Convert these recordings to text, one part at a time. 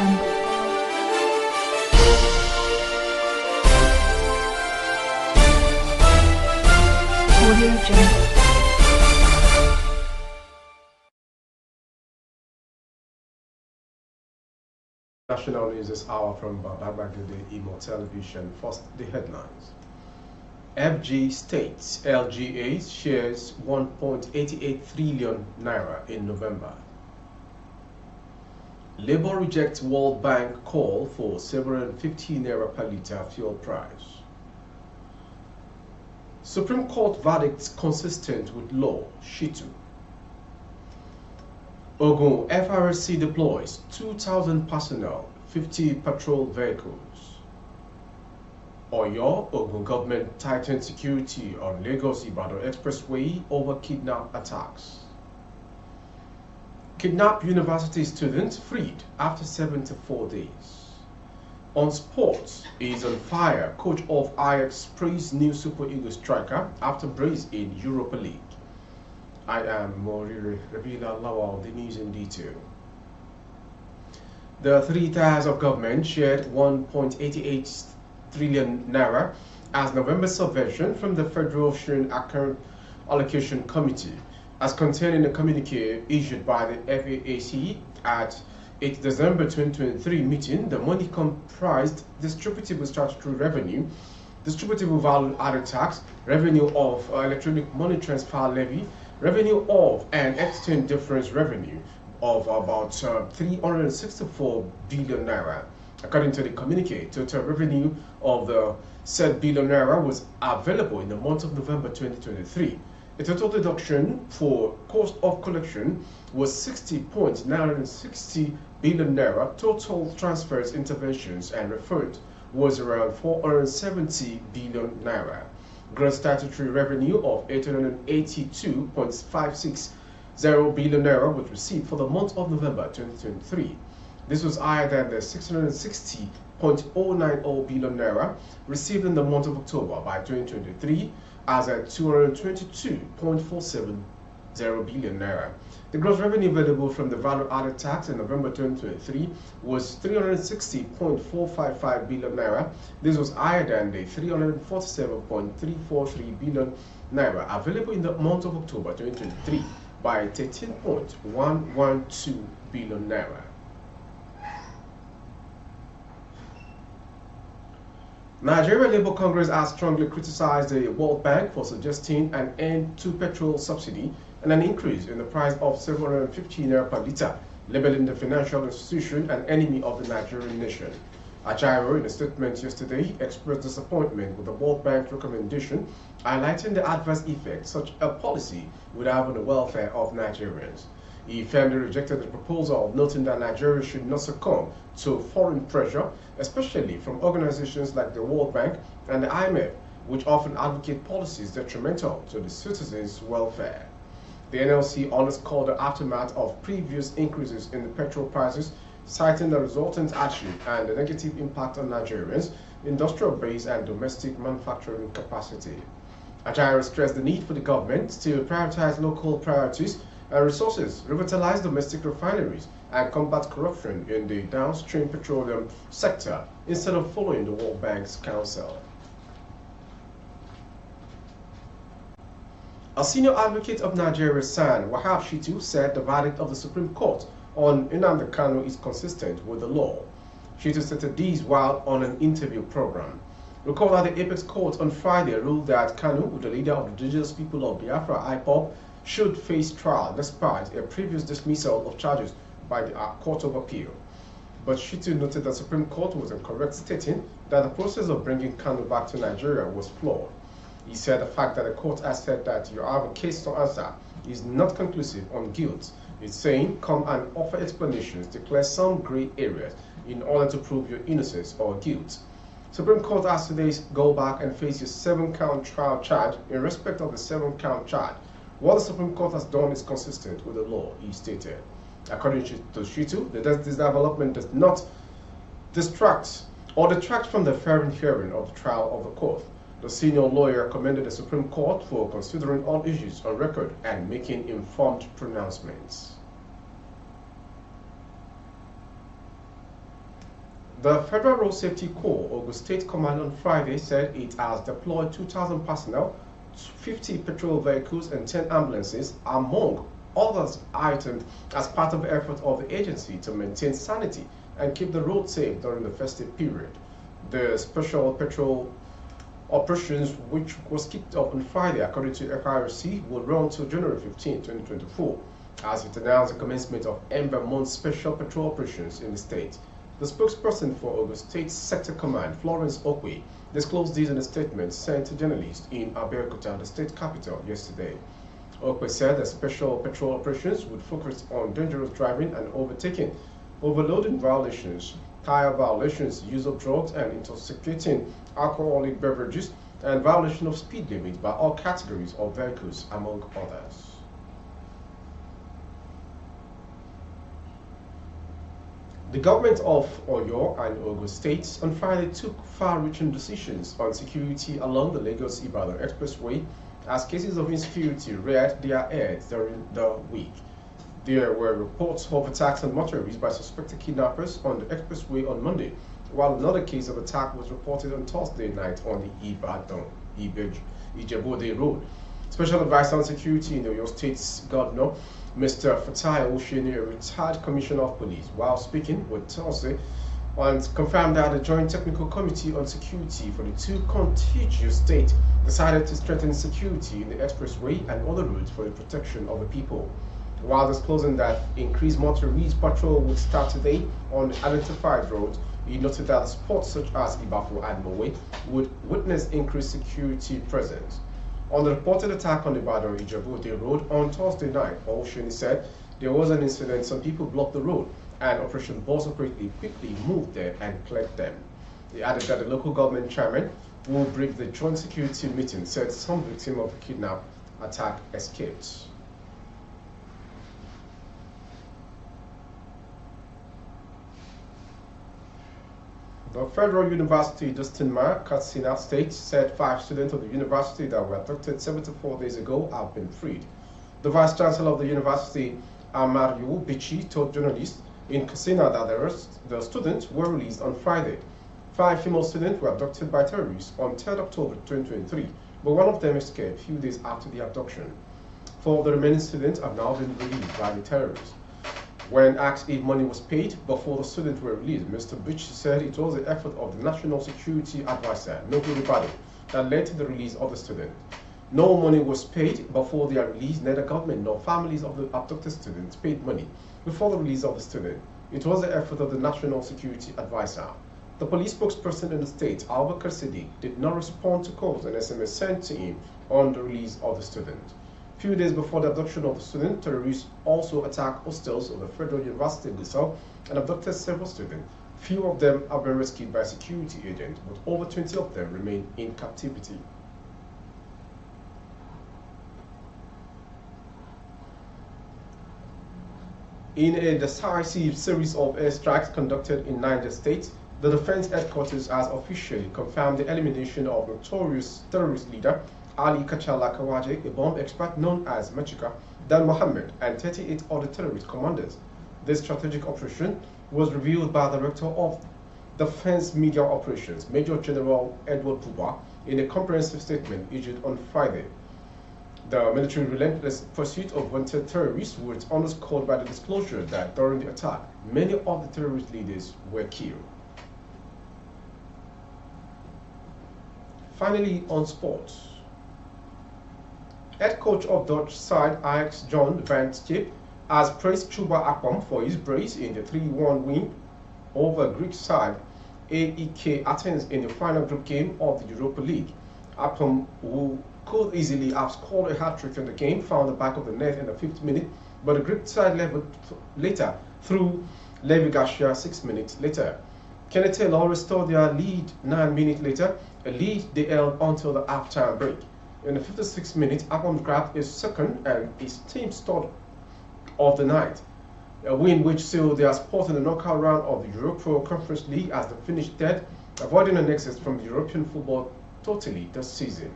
Jungle. Audio Jungle. National news this hour from Babagade Imo Television. First, the headlines. FG states LGA shares 1.88 trillion naira in November. Labour rejects World Bank call for 750 naira per litre fuel price. Supreme Court verdicts consistent with law, Shitu. Ogun FRSC deploys 2,000 personnel, 50 patrol vehicles. Oyo Ogun government tightens security on Lagos-Ibadan Expressway over kidnap attacks. Kidnapped university students freed after 74 days. On sports, is on fire. Coach of Ajax praised new Super Eagles striker after brace in Europa League. I am Morire Rabila Lawal, the news in detail. The three tiers of government shared 1.88 trillion naira as November subvention from the Federal Sharing Account Allocation Committee, as contained in a communique issued by the FAAC at its December 2023 meeting. The money comprised distributable statutory revenue, distributable value added tax, revenue of electronic money transfer levy, revenue of and exchange difference revenue of about 364 billion naira. According to the communique, total revenue of the said billion naira was available in the month of November 2023. The total deduction for cost of collection was 60.960 billion naira. Total transfers, interventions, and refunds was around 470 billion naira. Gross statutory revenue of 882.560 billion naira was received for the month of November 2023. This was higher than the 660.090 billion naira received in the month of October by 2023, as at 222.470 billion naira. The gross revenue available from the value-added tax in November 2023 was 360.455 billion naira. This was higher than the 347.343 billion naira available in the month of October 2023 by 13.112 billion naira. Nigeria Labour Congress has strongly criticized the World Bank for suggesting an end to petrol subsidy and an increase in the price of 750 naira per litre, labeling the financial institution an enemy of the Nigerian nation. Ajaero, in a statement yesterday, expressed disappointment with the World Bank's recommendation, highlighting the adverse effect such a policy would have on the welfare of Nigerians. He firmly rejected the proposal, noting that Nigeria should not succumb to foreign pressure, especially from organizations like the World Bank and the IMF, which often advocate policies detrimental to the citizens' welfare. The NLC underscored the aftermath of previous increases in the petrol prices, citing the resultant hardship and the negative impact on Nigerians' industrial base and domestic manufacturing capacity. Ajaero stressed the need for the government to prioritize local priorities and resources, revitalize domestic refineries, and combat corruption in the downstream petroleum sector instead of following the World Bank's counsel. A senior advocate of Nigeria, San Wahab Shitu, said the verdict of the Supreme Court on Nnamdi Kanu is consistent with the law. Shitu stated this while on an interview program. Recall that the Apex Court on Friday ruled that Kanu, the leader of the indigenous people of Biafra, IPOB, should face trial despite a previous dismissal of charges by the Court of Appeal. But Shitu noted that the Supreme Court was incorrect, stating that the process of bringing Kanu back to Nigeria was flawed. He said the fact that the court has said that you have a case to answer is not conclusive on guilt. It's saying, come and offer explanations, declare some gray areas in order to prove your innocence or guilt. Supreme Court has today go back and face your 7-count trial charge in respect of the 7-count charge. What the Supreme Court has done is consistent with the law, he stated. According to Shitu, this development does not distract or detract from the fair hearing of the trial of the court. The senior lawyer commended the Supreme Court for considering all issues on record and making informed pronouncements. The Federal Road Safety Corps, Ogun State Command on Friday said it has deployed 2,000 personnel, 50 patrol vehicles and 10 ambulances, among others items, as part of the effort of the agency to maintain sanity and keep the road safe during the festive period. The special patrol operations, which was kicked off on Friday according to PRI0RITY, will run till January 15, 2024, as it announced the commencement of Ember Month special patrol operations in the state. The spokesperson for Ogun State Sector Command, Florence Okwe, disclosed this in a statement sent to journalists in Abeokuta, the state capital, yesterday. Okwe said that special patrol operations would focus on dangerous driving and overtaking, overloading violations, tire violations, use of drugs and intoxicating alcoholic beverages, and violation of speed limits by all categories of vehicles, among others. The government of Oyo and Ogun states on Friday took far-reaching decisions on security along the Lagos-Ibadan Expressway as cases of insecurity reared their heads during the week. There were reports of attacks on motorists by suspected kidnappers on the expressway on Monday, while another case of attack was reported on Thursday night on the Ijebu-Ode Road. Special Advisor on Security in the Oyo State's Governor, Mr. Fatai Osheni, a retired Commissioner of Police, while speaking with Thursday, and confirmed that the Joint Technical Committee on Security for the two contiguous states decided to strengthen security in the expressway and other routes for the protection of the people. While disclosing that increased motorist patrol would start today on the identified roads, he noted that spots such as Ibafo and Mowe would witness increased security presence. On the reported attack on the Ibadan Ijebu-Ode Road on Thursday night, Osheni said there was an incident, some people blocked the road, and Operation Boss quickly moved there and cleared them. He added that the local government chairman who will brief the joint security meeting said some victim of the kidnap attack escaped. The Federal University Justin Mark, Katsina State, said 5 students of the university that were abducted 74 days ago have been freed. The Vice Chancellor of the university, Amario Bichi, told journalists in Katsina that the students were released on Friday. 5 female students were abducted by terrorists on 3rd October 2023, but one of them escaped a few days after the abduction. 4 of the remaining students have now been released by the terrorists. When asked if money was paid before the students were released, Mr. Bichi said it was the effort of the National Security Advisor, Nohiri Bado, that led to the release of the student. No money was paid before their release. Neither government nor families of the abducted students paid money before the release of the student. It was the effort of the National Security Advisor. The police spokesperson in the state, Abubakar Siddiq, did not respond to calls and SMS sent to him on the release of the student. Few days before the abduction of the student, terrorists also attacked hostels of the Federal University of Gusau and abducted several students. Few of them have been rescued by security agents, but over 20 of them remain in captivity. In a decisive series of airstrikes conducted in Niger State, the Defense Headquarters has officially confirmed the elimination of notorious terrorist leader Ali Kachala Kawaje, a bomb expert known as Machika, Dan Mohammed, and 38 other terrorist commanders. This strategic operation was revealed by the Director of Defense Media Operations, Major General Edward Buba, in a comprehensive statement issued on Friday. The military's relentless pursuit of wanted terrorists was underscored by the disclosure that during the attack, many of the terrorist leaders were killed. Finally, on sports. Head coach of Dutch side Ajax John van Schip has praised Chuba Akpom for his brace in the 3-1 win over Greek side AEK Athens in the final group game of the Europa League. Akpom, who could easily have scored a hat-trick in the game, found the back of the net in the 5th minute, but the Greek side leveled later through Levi Garcia 6 minutes later. Kenneth Taylor restored their lead 9 minutes later, a lead they held until the half-time break. In the 56th minute, Akpom grabbed his second and his team's third of the night, a win which sealed their spot in the knockout round of the Europa Conference League as they finished third, avoiding an exit from the European football totally this season.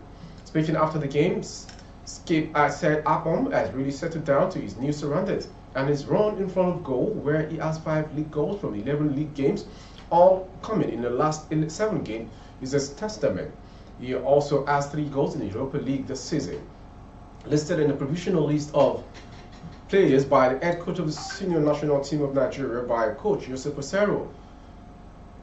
Speaking after the games, Skip said Akpom has really settled down to his new surroundings, and his run in front of goal, where he has 5 league goals from 11 league games, all coming in the last 7 games, is a testament. He also has 3 goals in the Europa League this season. Listed in the provisional list of players by the head coach of the senior national team of Nigeria by coach Joseph Osero.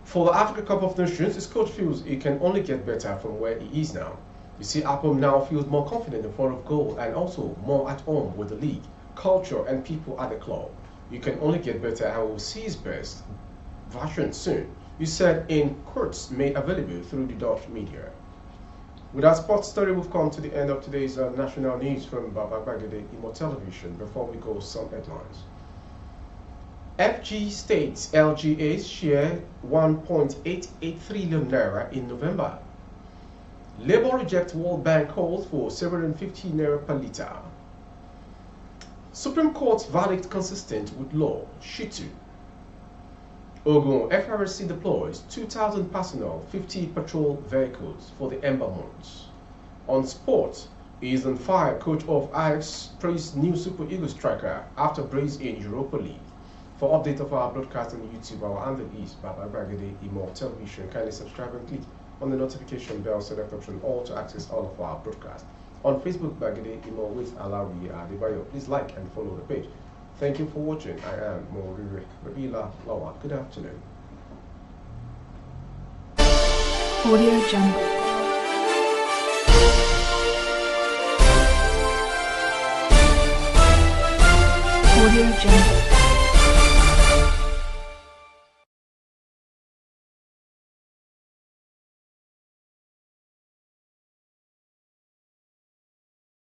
For the Africa Cup of Nations, his coach feels he can only get better from where he is now. You see, Apom now feels more confident in front of goal and also more at home with the league, culture and people at the club. You can only get better and will see his best version soon, he said in quotes made available through the Dutch media. With our sports story, we've come to the end of today's national news from Baba Bagade Imo Television. Before we go, some headlines. FG states LGA's share 1.88 trillion naira in November. Labour rejects World Bank calls for 750 naira per litre. Supreme Court's verdict consistent with law. Shitu. Ogun FRC deploys 2,000 personnel, 50 patrol vehicles for the Ember months. On sport, is on fire. Coach of Ajax praised new Super Eagles striker after brace in Europa League. For update of our broadcast on YouTube, our handle is Baba Bagade Imo Television. Kindly subscribe and click on the notification bell, select option all to access all of our broadcasts. On Facebook, Bagade Imo with Alawi Adebayo. Please like and follow the page. Thank you for watching. I am Morire Rabila Lawa. Good afternoon. Audio Jungle. Audio Jungle.